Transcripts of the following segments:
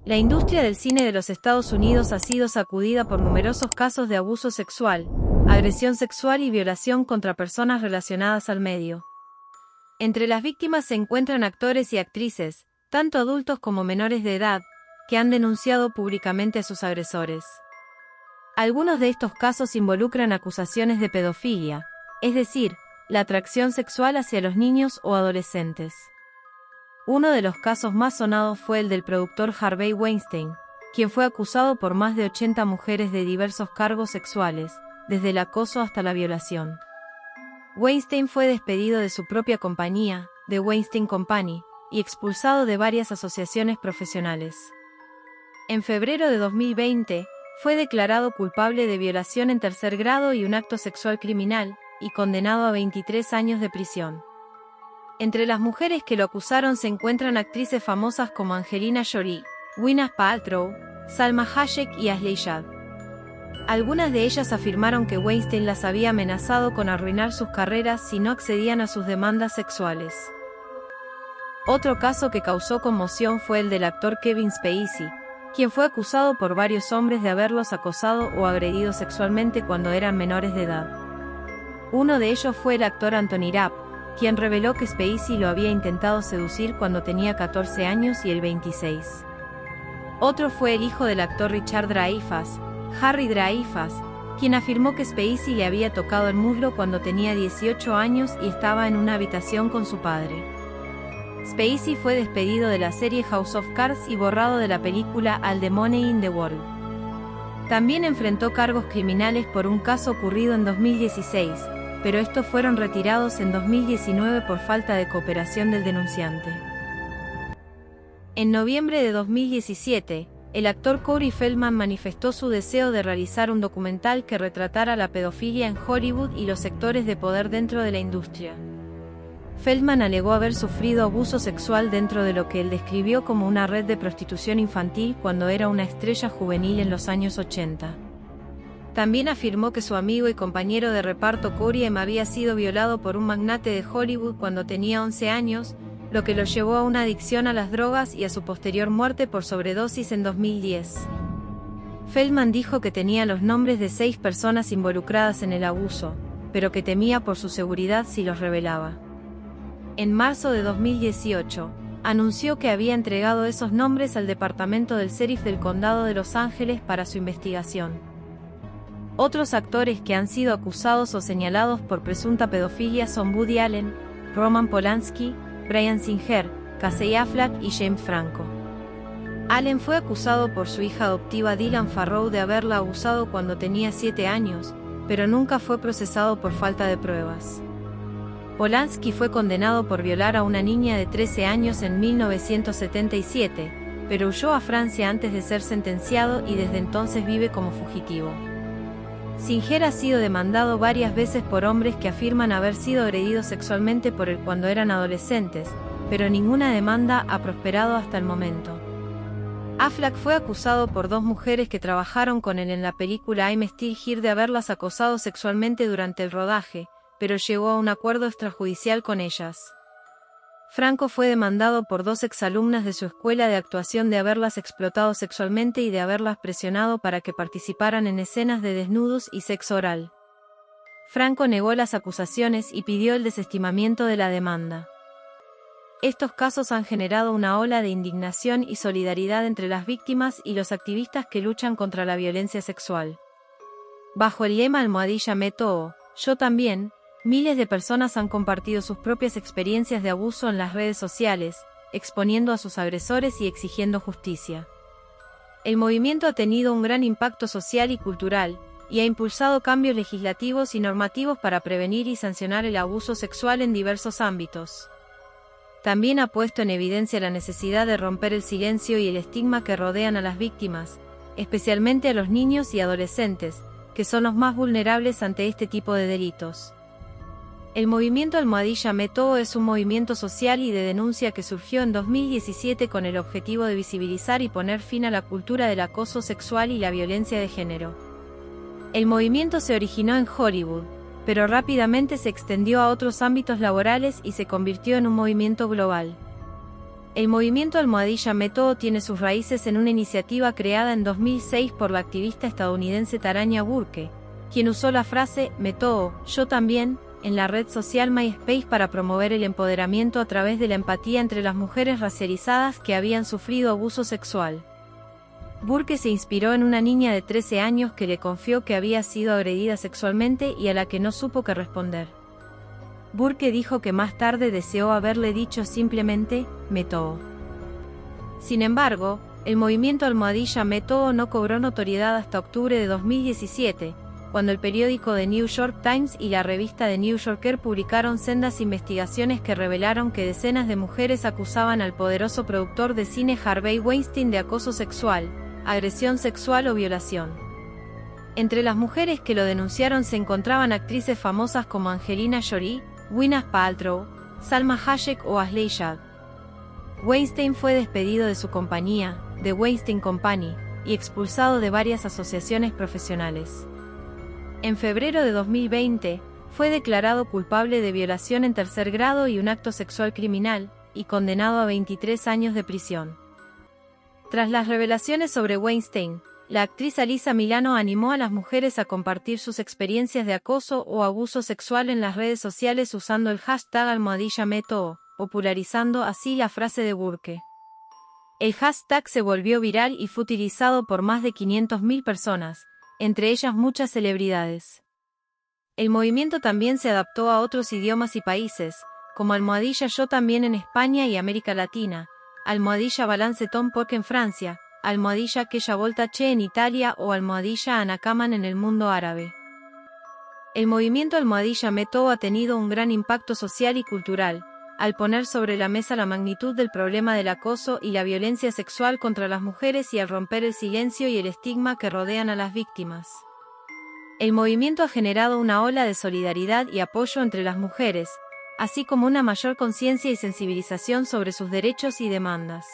La industria del cine de los Estados Unidos ha sido sacudida por numerosos casos de abuso sexual, agresión sexual y violación contra personas relacionadas al medio. Entre las víctimas se encuentran actores y actrices, tanto adultos como menores de edad, que han denunciado públicamente a sus agresores. Algunos de estos casos involucran acusaciones de pedofilia, es decir, la atracción sexual hacia los niños o adolescentes. Uno de los casos más sonados fue el del productor Harvey Weinstein, quien fue acusado por más de 80 mujeres de diversos cargos sexuales, desde el acoso hasta la violación. Weinstein fue despedido de su propia compañía, The Weinstein Company, y expulsado de varias asociaciones profesionales. En febrero de 2020, fue declarado culpable de violación en tercer grado y un acto sexual criminal, y condenado a 23 años de prisión. Entre las mujeres que lo acusaron se encuentran actrices famosas como Angelina Jolie, Gwyneth Paltrow, Salma Hayek y Ashley Judd. Algunas de ellas afirmaron que Weinstein las había amenazado con arruinar sus carreras si no accedían a sus demandas sexuales. Otro caso que causó conmoción fue el del actor Kevin Spacey, quien fue acusado por varios hombres de haberlos acosado o agredido sexualmente cuando eran menores de edad. Uno de ellos fue el actor Anthony Rapp, quien reveló que Spacey lo había intentado seducir cuando tenía 14 años y él 26. Otro fue el hijo del actor Richard Dreyfuss, Harry Dreyfuss, quien afirmó que Spacey le había tocado el muslo cuando tenía 18 años y estaba en una habitación con su padre. Spacey fue despedido de la serie House of Cards y borrado de la película All the Money in the World. También enfrentó cargos criminales por un caso ocurrido en 2016, pero estos fueron retirados en 2019 por falta de cooperación del denunciante. En noviembre de 2017, el actor Corey Feldman manifestó su deseo de realizar un documental que retratara la pedofilia en Hollywood y los sectores de poder dentro de la industria. Feldman alegó haber sufrido abuso sexual dentro de lo que él describió como una red de prostitución infantil cuando era una estrella juvenil en los años 80. También afirmó que su amigo y compañero de reparto Corey había sido violado por un magnate de Hollywood cuando tenía 11 años, lo que lo llevó a una adicción a las drogas y a su posterior muerte por sobredosis en 2010. Feldman dijo que tenía los nombres de 6 personas involucradas en el abuso, pero que temía por su seguridad si los revelaba. En marzo de 2018, anunció que había entregado esos nombres al departamento del sheriff del condado de Los Ángeles para su investigación. Otros actores que han sido acusados o señalados por presunta pedofilia son Woody Allen, Roman Polanski, Bryan Singer, Casey Affleck y James Franco. Allen fue acusado por su hija adoptiva Dylan Farrow de haberla abusado cuando tenía 7 años, pero nunca fue procesado por falta de pruebas. Polanski fue condenado por violar a una niña de 13 años en 1977, pero huyó a Francia antes de ser sentenciado y desde entonces vive como fugitivo. Singer ha sido demandado varias veces por hombres que afirman haber sido agredidos sexualmente por él cuando eran adolescentes, pero ninguna demanda ha prosperado hasta el momento. Affleck fue acusado por 2 mujeres que trabajaron con él en la película I'm Still Here de haberlas acosado sexualmente durante el rodaje, pero llegó a un acuerdo extrajudicial con ellas. Franco fue demandado por 2 exalumnas de su escuela de actuación de haberlas explotado sexualmente y de haberlas presionado para que participaran en escenas de desnudos y sexo oral. Franco negó las acusaciones y pidió el desestimamiento de la demanda. Estos casos han generado una ola de indignación y solidaridad entre las víctimas y los activistas que luchan contra la violencia sexual. Bajo el lema #Me Too, yo también, miles de personas han compartido sus propias experiencias de abuso en las redes sociales, exponiendo a sus agresores y exigiendo justicia. El movimiento ha tenido un gran impacto social y cultural, y ha impulsado cambios legislativos y normativos para prevenir y sancionar el abuso sexual en diversos ámbitos. También ha puesto en evidencia la necesidad de romper el silencio y el estigma que rodean a las víctimas, especialmente a los niños y adolescentes, que son los más vulnerables ante este tipo de delitos. El movimiento #Me Too es un movimiento social y de denuncia que surgió en 2017 con el objetivo de visibilizar y poner fin a la cultura del acoso sexual y la violencia de género. El movimiento se originó en Hollywood, pero rápidamente se extendió a otros ámbitos laborales y se convirtió en un movimiento global. El movimiento Almohadilla Método tiene sus raíces en una iniciativa creada en 2006 por la activista estadounidense Taranya Burke, quien usó la frase «Método, yo también» en la red social MySpace para promover el empoderamiento a través de la empatía entre las mujeres racializadas que habían sufrido abuso sexual. Burke se inspiró en una niña de 13 años que le confió que había sido agredida sexualmente y a la que no supo qué responder. Burke dijo que más tarde deseó haberle dicho simplemente, «Método». Sin embargo, el movimiento Almohadilla Método no cobró notoriedad hasta octubre de 2017, cuando el periódico The New York Times y la revista The New Yorker publicaron sendas investigaciones que revelaron que decenas de mujeres acusaban al poderoso productor de cine Harvey Weinstein de acoso sexual, agresión sexual o violación. Entre las mujeres que lo denunciaron se encontraban actrices famosas como Angelina Jolie, Gwyneth Paltrow, Salma Hayek o Ashley Judd. Weinstein fue despedido de su compañía, The Weinstein Company, y expulsado de varias asociaciones profesionales. En febrero de 2020, fue declarado culpable de violación en tercer grado y un acto sexual criminal, y condenado a 23 años de prisión. Tras las revelaciones sobre Weinstein, la actriz Alyssa Milano animó a las mujeres a compartir sus experiencias de acoso o abuso sexual en las redes sociales usando el hashtag Almohadilla Método, popularizando así la frase de Burke. El hashtag se volvió viral y fue utilizado por más de 500.000 personas, entre ellas muchas celebridades. El movimiento también se adaptó a otros idiomas y países, como Almohadilla Yo también en España y América Latina, Almohadilla Balance Tom Porc en Francia, Almohadilla Aquella Volta Che en Italia o Almohadilla Anakaman en el mundo árabe. El movimiento Almohadilla Método ha tenido un gran impacto social y cultural, al poner sobre la mesa la magnitud del problema del acoso y la violencia sexual contra las mujeres y al romper el silencio y el estigma que rodean a las víctimas. El movimiento ha generado una ola de solidaridad y apoyo entre las mujeres, así como una mayor conciencia y sensibilización sobre sus derechos y demandas.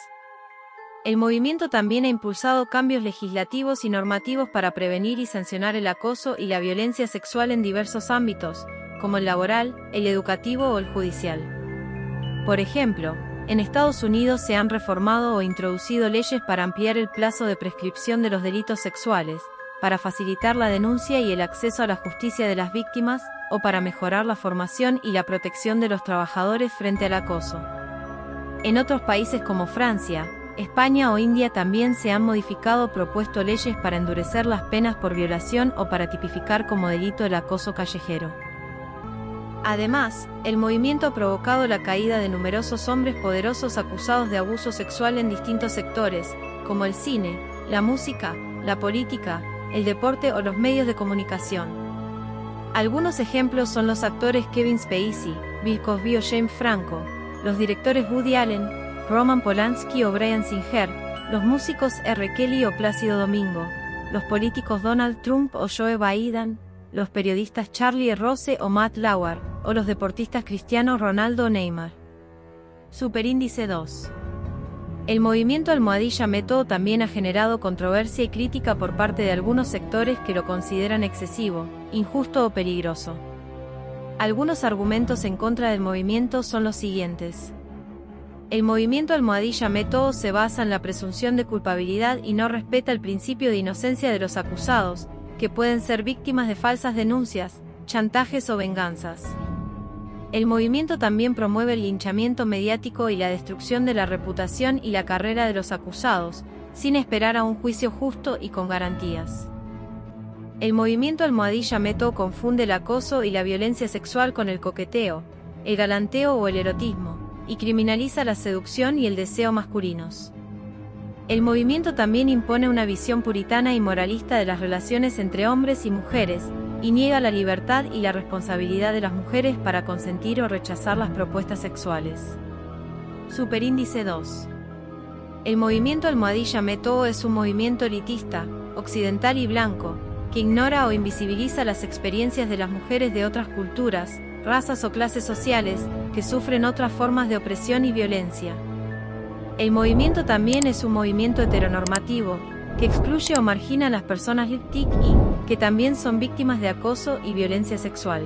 El movimiento también ha impulsado cambios legislativos y normativos para prevenir y sancionar el acoso y la violencia sexual en diversos ámbitos, como el laboral, el educativo o el judicial. Por ejemplo, en Estados Unidos se han reformado o introducido leyes para ampliar el plazo de prescripción de los delitos sexuales, para facilitar la denuncia y el acceso a la justicia de las víctimas, o para mejorar la formación y la protección de los trabajadores frente al acoso. En otros países como Francia, España o India también se han modificado o propuesto leyes para endurecer las penas por violación o para tipificar como delito el acoso callejero. Además, el movimiento ha provocado la caída de numerosos hombres poderosos acusados de abuso sexual en distintos sectores, como el cine, la música, la política, el deporte o los medios de comunicación. Algunos ejemplos son los actores Kevin Spacey, Bill Cosby o James Franco, los directores Woody Allen, Roman Polanski o Bryan Singer, los músicos R. Kelly o Plácido Domingo, los políticos Donald Trump o Joe Biden, los periodistas Charlie Rose o Matt Lauer, o los deportistas Cristiano Ronaldo o Neymar. Superíndice 2. El movimiento Almohadilla Método también ha generado controversia y crítica por parte de algunos sectores que lo consideran excesivo, injusto o peligroso. Algunos argumentos en contra del movimiento son los siguientes. El movimiento Almohadilla Método se basa en la presunción de culpabilidad y no respeta el principio de inocencia de los acusados, que pueden ser víctimas de falsas denuncias, chantajes o venganzas. El movimiento también promueve el linchamiento mediático y la destrucción de la reputación y la carrera de los acusados, sin esperar a un juicio justo y con garantías. El movimiento Almohadilla Método confunde el acoso y la violencia sexual con el coqueteo, el galanteo o el erotismo, y criminaliza la seducción y el deseo masculinos. El movimiento también impone una visión puritana y moralista de las relaciones entre hombres y mujeres, y niega la libertad y la responsabilidad de las mujeres para consentir o rechazar las propuestas sexuales. Superíndice 2. El movimiento Almohadilla Método es un movimiento elitista, occidental y blanco, que ignora o invisibiliza las experiencias de las mujeres de otras culturas, razas o clases sociales, que sufren otras formas de opresión y violencia. El movimiento también es un movimiento heteronormativo, que excluye o margina a las personas LGBTQ, que también son víctimas de acoso y violencia sexual.